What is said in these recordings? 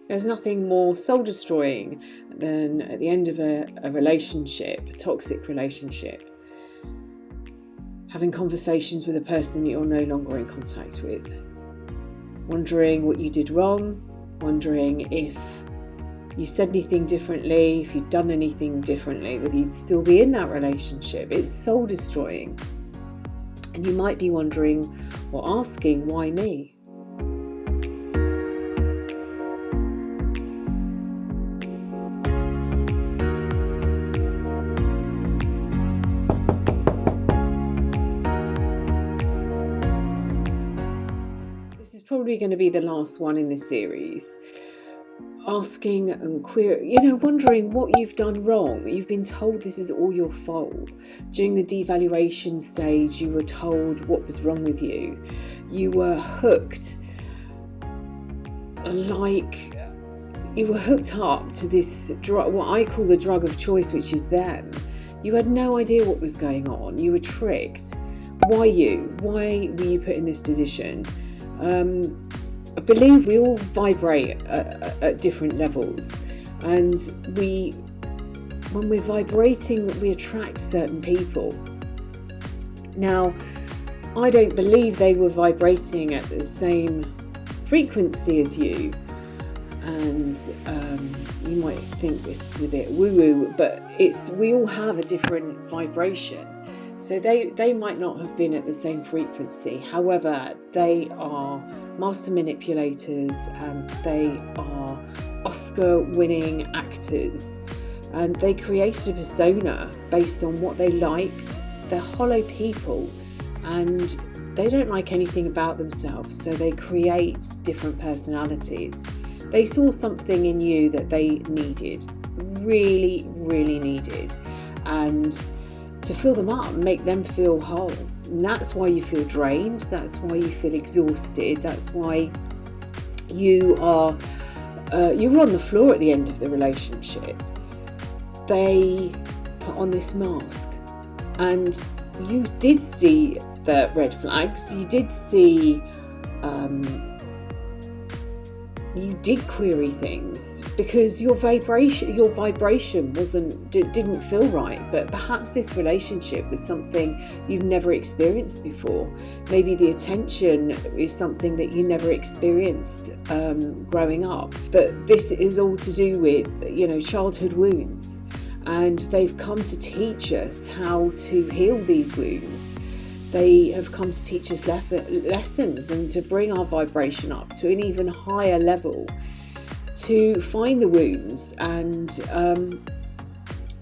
There's nothing more soul destroying than at the end of a relationship, a toxic relationship, having conversations with a person you're no longer in contact with, wondering what you did wrong, wondering if you said anything differently, if you'd done anything differently, whether you'd still be in that relationship. It's soul destroying. And you might be wondering or asking, why me? This is probably going to be the last one in this series. Asking and wondering what you've done wrong. You've been told this is all your fault. During the devaluation stage, you were told what was wrong with you. You were hooked, you were hooked up to this drug, what I call the drug of choice, which is them. You had no idea what was going on. You were tricked. Why you? Why were you put in this position? I believe we all vibrate at different levels, and when we're vibrating, we attract certain people. Now, I don't believe they were vibrating at the same frequency as you, and you might think this is a bit woo-woo, but we all have a different vibration. So they might not have been at the same frequency. However, they are master manipulators, and they are Oscar-winning actors. And they created a persona based on what they liked. They're hollow people, and they don't like anything about themselves. So they create different personalities. They saw something in you that they needed, really, really needed. And to fill them up, make them feel whole. And that's why you feel drained. That's why you feel exhausted. That's why you were on the floor at the end of the relationship. They put on this mask, and you did see the red flags. You did see. You did query things because your vibration didn't feel right. But perhaps this relationship was something you've never experienced before. Maybe the attention is something that you never experienced growing up. But this is all to do with, childhood wounds, and they've come to teach us how to heal these wounds. They have come to teach us lessons and to bring our vibration up to an even higher level, to find the wounds, and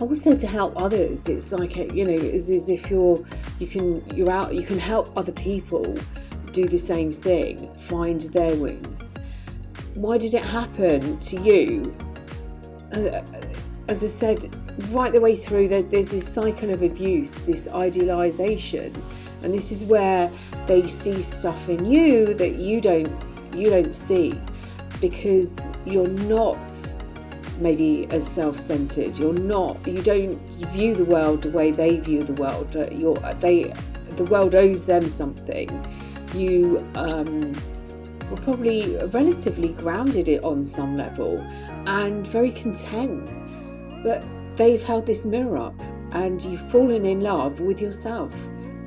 also to help others. It's like, it's as if you can help other people do the same thing, find their wounds. Why did it happen to you? As I said, right the way through, there's this cycle of abuse, this idealization. And this is where they see stuff in you that you don't see, because you're not maybe as self-centered. You don't view the world the way they view the world. The world owes them something. You were probably relatively grounded it on some level and very content, but they've held this mirror up, and you've fallen in love with yourself.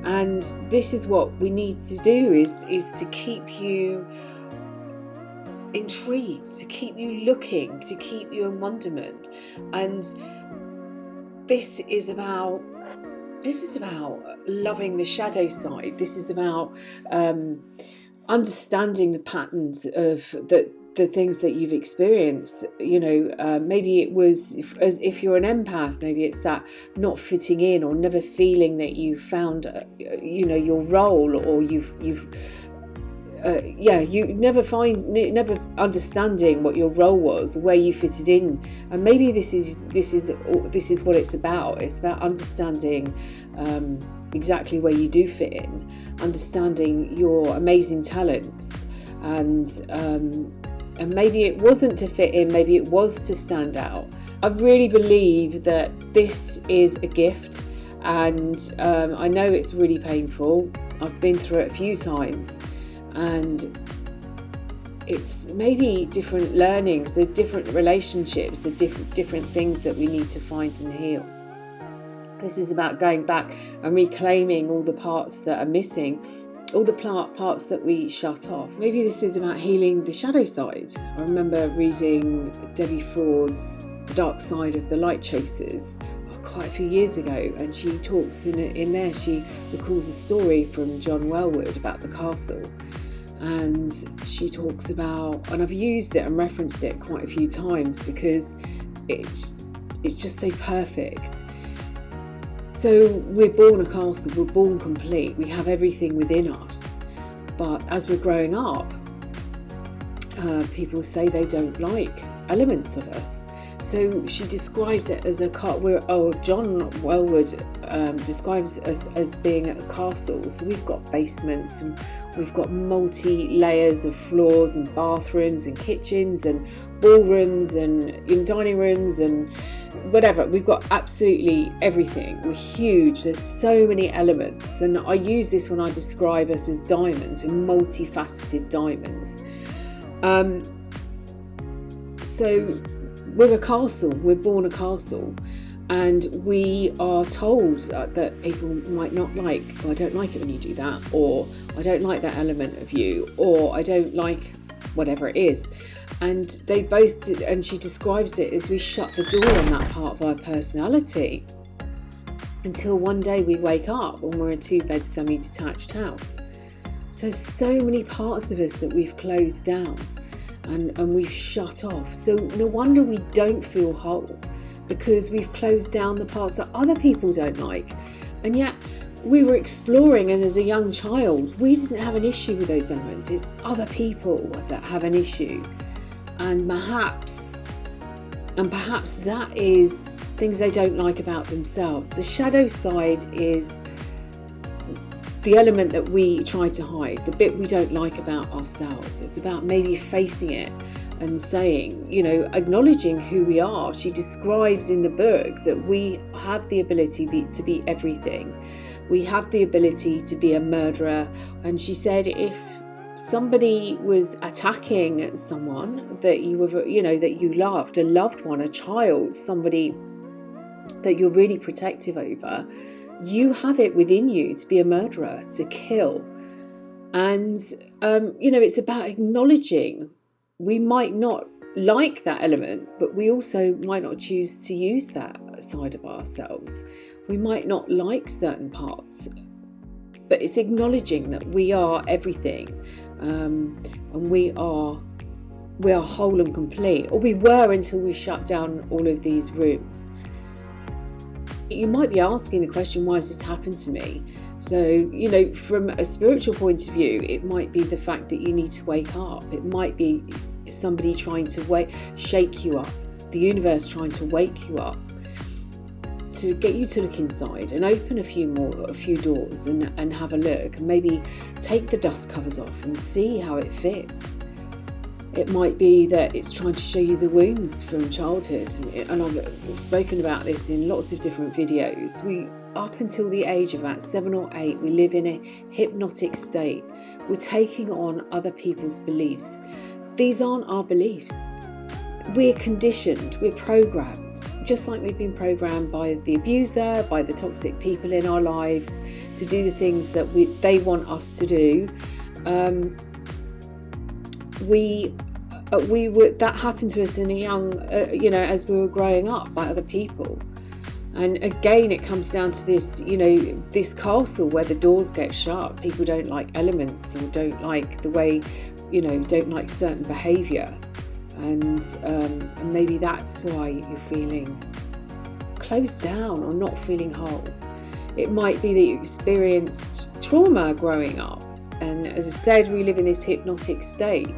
And this is what we need to do, is to keep you intrigued, to keep you looking, to keep you in wonderment. And this is about loving the shadow side. This is about understanding the patterns of the things that you've experienced. Maybe it was, if you're an empath, maybe it's that not fitting in, or never feeling that you found your role, or you never understanding what your role was, where you fitted in. And maybe this is what it's about. It's about understanding exactly where you do fit in, understanding your amazing talents, and maybe it wasn't to fit in, maybe it was to stand out. I really believe that this is a gift, and I know it's really painful. I've been through it a few times, and it's maybe different learnings, the different relationships, the different things that we need to find and heal. This is about going back and reclaiming all the parts that are missing, all the parts that we shut off. Maybe this is about healing the shadow side. I remember reading Debbie Ford's The Dark Side of the Light Chasers quite a few years ago, and she talks in there, she recalls a story from John Welwood about the castle, and she talks about, and I've used it and referenced it quite a few times because it's just so perfect. So we're born a castle, we're born complete, we have everything within us, but as we're growing up, people say they don't like elements of us. So she describes it as John Welwood describes us as being a castle. So we've got basements and we've got multi-layers of floors and bathrooms and kitchens and ballrooms and dining rooms and whatever. We've got absolutely everything. We're huge. There's so many elements. And I use this when I describe us as diamonds. We're multifaceted diamonds. So we're a castle, we're born a castle, and we are told that people might not like, I don't like it when you do that, or I don't like that element of you, or I don't like whatever it is. And she describes it as we shut the door on that part of our personality until one day we wake up when we're a 2-bed semi-detached house. So many parts of us that we've closed down. And we've shut off. So no wonder we don't feel whole, because we've closed down the parts that other people don't like. And yet we were exploring, and as a young child, we didn't have an issue with those elements. It's other people that have an issue. And perhaps that is things they don't like about themselves. The shadow side is the element that we try to hide, the bit we don't like about ourselves. It's about maybe facing it and saying, acknowledging who we are. She describes in the book that we have the ability to be everything. We have the ability to be a murderer. And she said if somebody was attacking someone that you were, that you loved, a loved one, a child, somebody that you're really protective over, you have it within you to be a murderer, to kill. And, it's about acknowledging we might not like that element, but we also might not choose to use that side of ourselves. We might not like certain parts, but it's acknowledging that we are everything, and we are whole and complete, or we were until we shut down all of these rooms. You might be asking the question, why has this happened to me? So, from a spiritual point of view, it might be the fact that you need to wake up. It might be somebody trying to shake you up, the universe trying to wake you up, to get you to look inside and open a few doors and have a look, and maybe take the dust covers off and see how it fits. It might be that it's trying to show you the wounds from childhood, and I've spoken about this in lots of different videos. Up until the age of about 7 or 8, we live in a hypnotic state. We're taking on other people's beliefs. These aren't our beliefs. We're conditioned, we're programmed, just like we've been programmed by the abuser, by the toxic people in our lives to do the things that they want us to do. That happened to us in a young, as we were growing up, by other people. And again, it comes down to this, this castle where the doors get shut. People don't like elements, or don't like the way, don't like certain behaviour. And maybe that's why you're feeling closed down or not feeling whole. It might be that you experienced trauma growing up. And as I said, we live in this hypnotic state.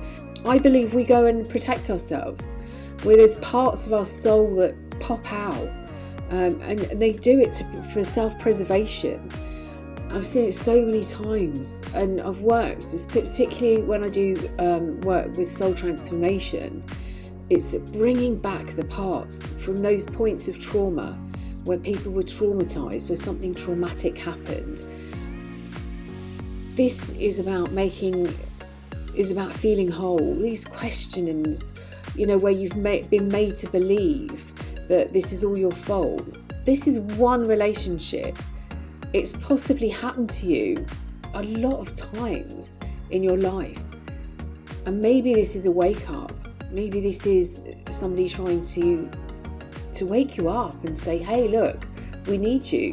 I believe we go and protect ourselves, where there's parts of our soul that pop out, and they do it for self-preservation. I've seen it so many times, and I've worked, particularly when I do work with soul transformation, it's bringing back the parts from those points of trauma where people were traumatized, where something traumatic happened. This is about is about feeling whole. These questionings, where you've been made to believe that this is all your fault. This is one relationship. It's possibly happened to you a lot of times in your life. And maybe this is a wake up. Maybe this is somebody trying to wake you up and say, hey, look, we need you.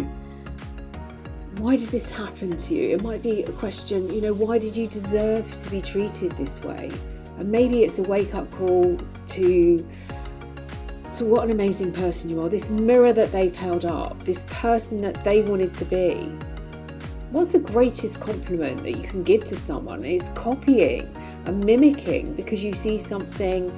Why did this happen to you? It might be a question, why did you deserve to be treated this way? And maybe it's a wake-up call to what an amazing person you are. This mirror that they've held up, this person that they wanted to be. What's the greatest compliment that you can give to someone? Is copying and mimicking because you see something,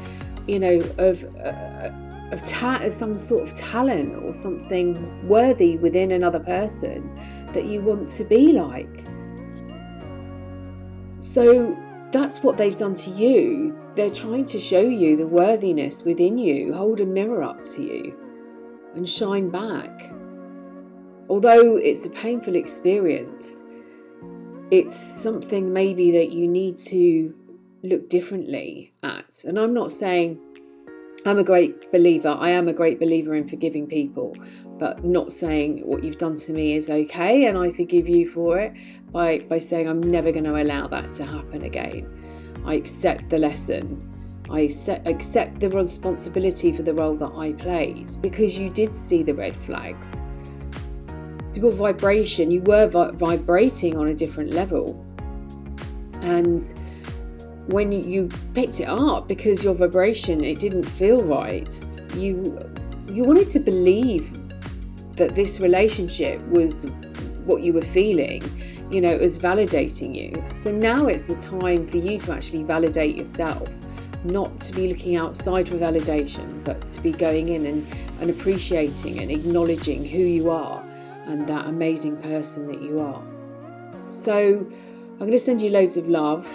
of some sort of talent or something worthy within another person that you want to be like. So that's what they've done to you. They're trying to show you the worthiness within you, hold a mirror up to you and shine back. Although it's a painful experience, it's something maybe that you need to look differently at. And I'm not saying I am a great believer in forgiving people, but not saying what you've done to me is okay and I forgive you for it by saying I'm never going to allow that to happen again. I accept the lesson. I accept the responsibility for the role that I played because you did see the red flags. Your vibration, you were vibrating on a different level. And when you picked it up because your vibration, it didn't feel right, you wanted to believe that this relationship was what you were feeling, it was validating you. So now it's the time for you to actually validate yourself, not to be looking outside for validation, but to be going in and appreciating and acknowledging who you are and that amazing person that you are. So I'm going to send you loads of love.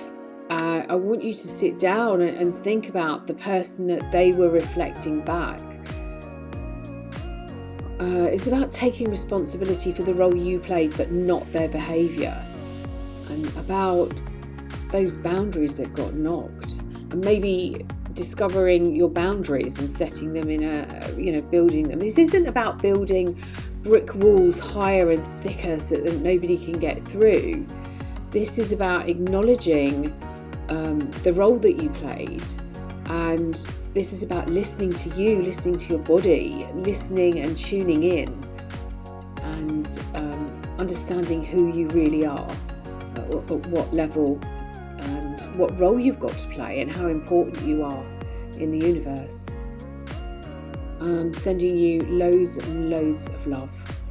I want you to sit down and think about the person that they were reflecting back. It's about taking responsibility for the role you played, but not their behaviour. And about those boundaries that got knocked. And maybe discovering your boundaries and setting them in building them. This isn't about building brick walls higher and thicker so that nobody can get through. This is about acknowledging the role that you played, and this is about listening to you, listening to your body, listening and tuning in, and understanding who you really are, at what level and what role you've got to play and how important you are in the universe. I'm sending you loads and loads of love.